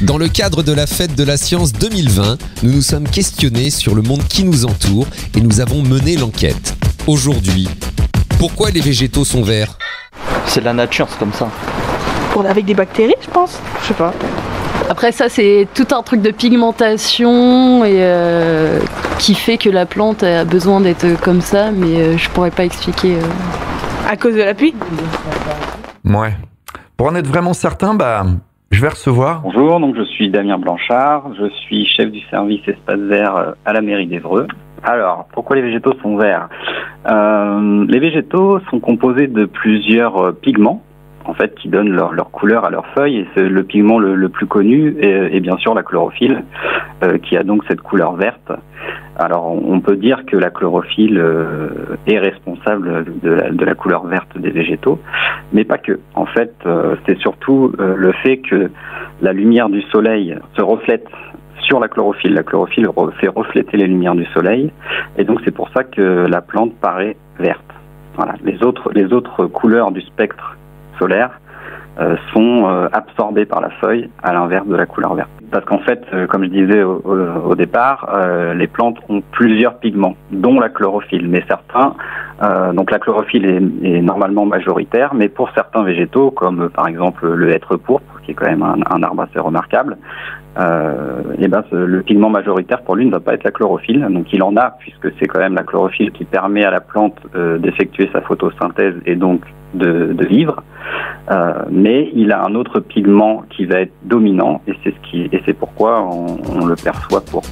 Dans le cadre de la Fête de la Science 2020, nous nous sommes questionnés sur le monde qui nous entoure et nous avons mené l'enquête. Aujourd'hui, pourquoi les végétaux sont verts ? C'est la nature, c'est comme ça. Avec des bactéries, je pense. Je sais pas. Après ça, c'est tout un truc de pigmentation et qui fait que la plante a besoin d'être comme ça, mais je pourrais pas expliquer. À cause de la pluie ? Ouais. Pour en être vraiment certain, je vais recevoir. Bonjour, donc je suis Damien Blanchard, je suis chef du service espace vert à la mairie d'Évreux. Alors, pourquoi les végétaux sont verts ? Les végétaux sont composés de plusieurs pigments, en fait, qui donnent leur couleur à leurs feuilles, et c'est le pigment le plus connu est bien sûr la chlorophylle, qui a donc cette couleur verte. Alors, on peut dire que la chlorophylle est responsable de la couleur verte des végétaux, mais pas que. En fait, c'est surtout le fait que la lumière du soleil se reflète sur la chlorophylle. La chlorophylle fait refléter les lumières du soleil, et donc c'est pour ça que la plante paraît verte. Voilà. Les autres couleurs du spectre solaire sont absorbées par la feuille, à l'inverse de la couleur verte. Parce qu'en fait, comme je disais au départ, les plantes ont plusieurs pigments, dont la chlorophylle. Mais certains, donc la chlorophylle est normalement majoritaire, mais pour certains végétaux, comme par exemple le hêtre pourpre, qui est quand même un arbre assez remarquable, le pigment majoritaire pour lui ne va pas être la chlorophylle. Donc il en a, puisque c'est quand même la chlorophylle qui permet à la plante d'effectuer sa photosynthèse et donc de vivre. Mais il a un autre pigment qui va être dominant, et c'est pourquoi on le perçoit pourpre.